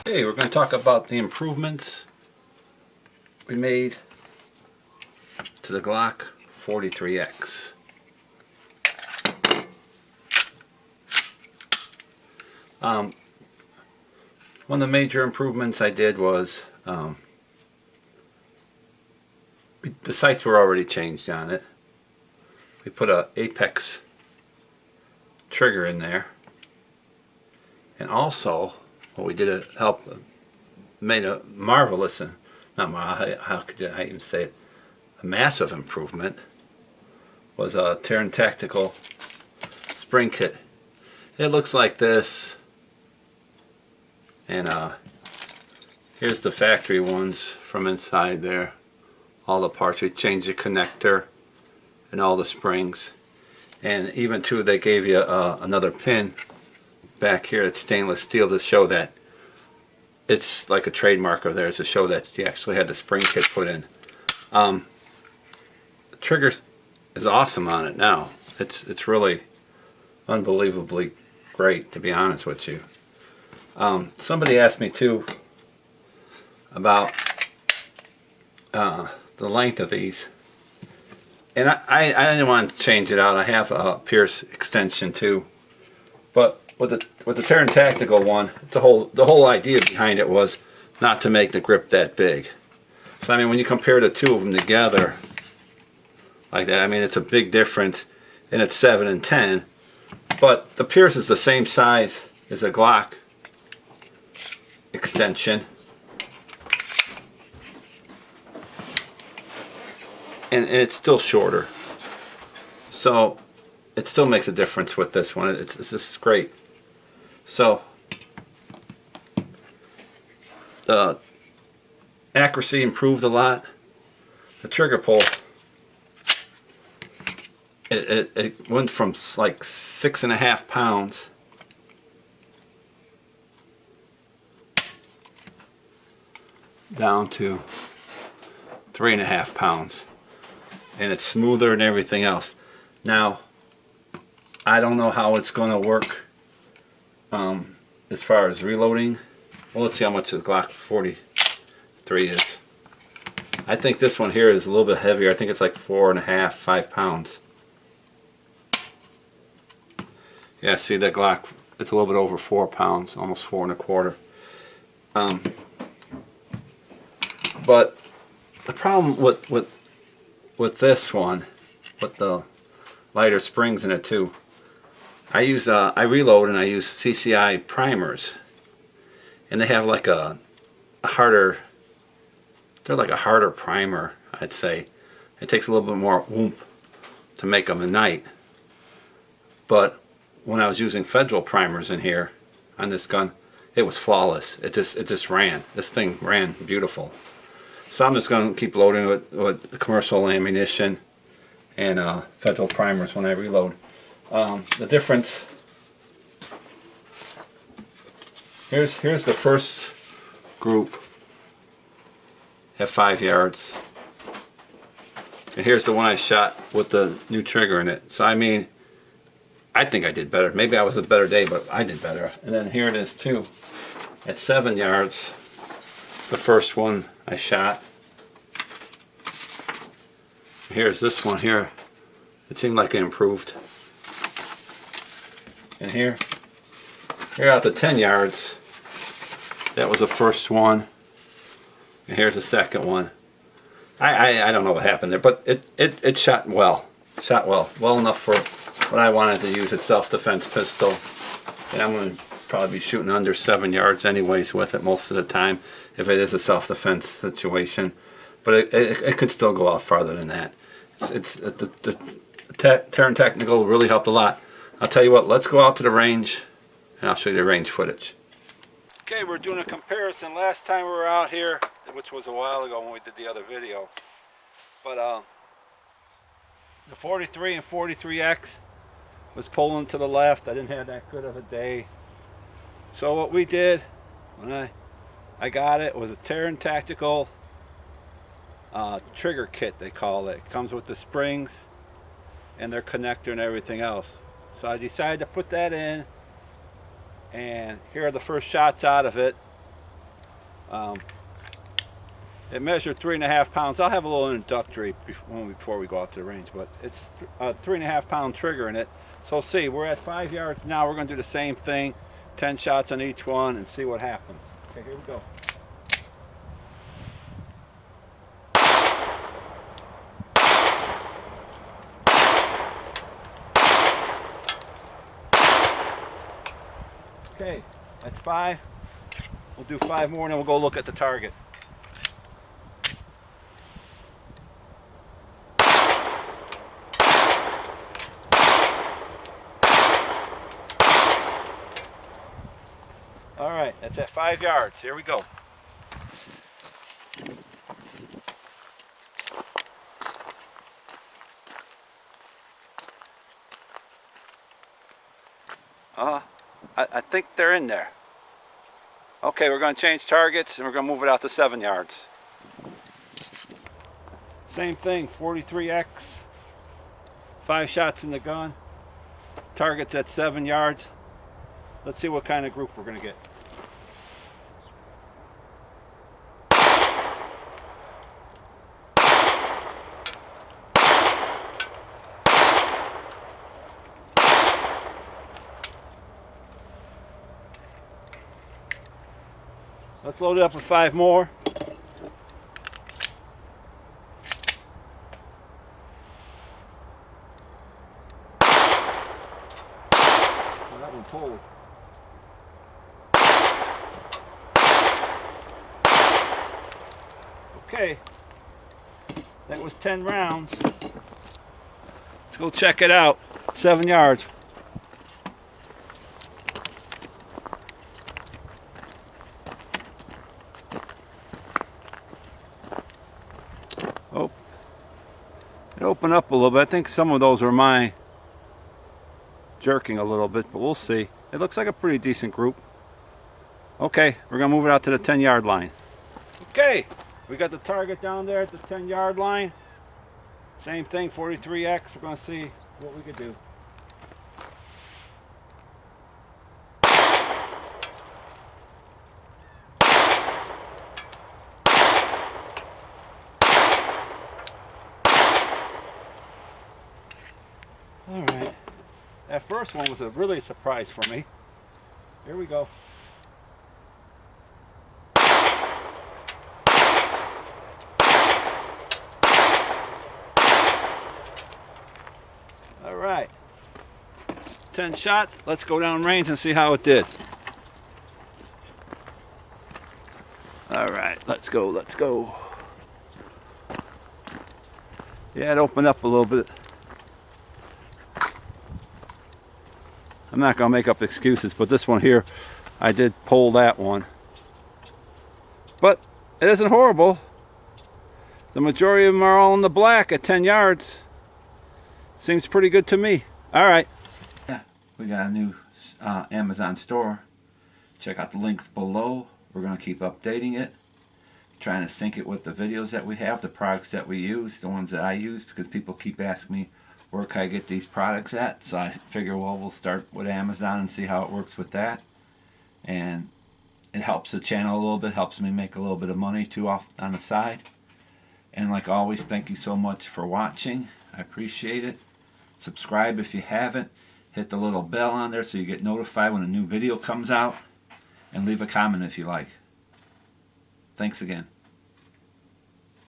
Okay, we're going to talk about the improvements we made to the Glock 43x. One of the major improvements I did was the sights were already changed on it. We put a apex trigger in there, and also what we did to help made a marvelous, how could I even say it, a massive improvement was a Taran Tactical spring kit. It looks like this, and here's the factory ones from inside there. All the parts, we changed the connector and all the springs, and even too they gave you another pin back here. It's stainless steel to show that it's like a trademark of theirs, to show that you actually had the spring kit put in. The trigger is awesome on it now. It's really unbelievably great, to be honest with you. Somebody asked me too about the length of these, and I didn't want to change it out. I have a Pierce extension too, but with the Taran Tactical one, the whole idea behind it was not to make the grip that big. So I mean, when you compare the two of them together like that, I mean, it's a big difference, and it's 7 and 10. But the Pierce is the same size as a Glock extension, and it's still shorter, so it still makes a difference with this one. It's just great. So the accuracy improved a lot. The trigger pull, it went from like 6.5 pounds down to 3.5 pounds, and it's smoother and everything else. Now, I don't know how it's going to work as far as reloading. Well, let's see how much the Glock 43 is. I think this one here is a little bit heavier. I think it's like 4.5, 5 pounds. Yeah, see that Glock, it's a little bit over 4 pounds, almost 4.25. But the problem with this one, with the lighter springs in it too, I reload and I use CCI primers, and they have like a harder, they're like a harder primer, I'd say. It takes a little bit more oomph to make them at night. But when I was using federal primers in here on this gun, it was flawless. It just ran. This thing ran beautiful. So I'm just going to keep loading with commercial ammunition and federal primers when I reload. The difference, here's the first group at 5 yards, and here's the one I shot with the new trigger in it. So I mean, I think I did better. Maybe I was a better day, but I did better. And then here it is too, at 7 yards, the first one I shot. Here's this one here. It seemed like it improved. And here out to 10 yards, that was the first one. And here's the second one. I don't know what happened there, but it shot well. Well enough for what I wanted to use. It's self-defense pistol. And I'm going to probably be shooting under 7 yards anyways with it most of the time, if it is a self-defense situation. But it could still go out farther than that. The Taran Tactical really helped a lot. I'll tell you what, let's go out to the range and I'll show you the range footage. Okay, we're doing a comparison. Last time we were out here, which was a while ago when we did the other video, but the 43 and 43x was pulling to the left. I didn't have that good of a day. So what we did when I got it was a Taran Tactical trigger kit, they call it. It comes with the springs and their connector and everything else. So I decided to put that in, and here are the first shots out of it. It measured 3.5 pounds. I'll have a little introductory before we go out to the range, but it's a 3.5 pound trigger in it. So see, we're at 5 yards now. We're going to do the same thing, 10 shots on each one, and see what happens. Okay, here we go. Okay, that's 5. We'll do 5 more and then we'll go look at the target. All right, that's at 5 yards. Here we go. I think they're in there. Okay, we're going to change targets and we're going to move it out to 7 yards. Same thing, 43x. 5 shots in the gun. Target's at 7 yards. Let's see what kind of group we're going to get. Let's load it up with 5 more. Oh, that one pulled. Okay, that was 10 rounds. Let's go check it out. 7 yards. Oh, it opened up a little bit. I think some of those were my jerking a little bit, but we'll see. It looks like a pretty decent group. Okay, we're gonna move it out to the 10-yard line. Okay, we got the target down there at the 10-yard line. Same thing, 43x. We're gonna see what we could do. All right, that first one was really a surprise for me. Here we go. All right, 10 shots. Let's go down range and see how it did. All right, let's go, let's go. Yeah, it opened up a little bit. I'm not gonna make up excuses, but this one here, I did pull that one. But it isn't horrible. The majority of them are all in the black at 10 yards. Seems pretty good to me. All right. Yeah, we got a new Amazon store. Check out the links below. We're gonna keep updating it. Trying to sync it with the videos that we have, the products that we use, the ones that I use, because people keep asking me, where can I get these products at? So I figure, well, we'll start with Amazon and see how it works with that. And it helps the channel a little bit, helps me make a little bit of money too off on the side. And like always, thank you so much for watching. I appreciate it. Subscribe if you haven't. Hit the little bell on there so you get notified when a new video comes out. And leave a comment if you like. Thanks again.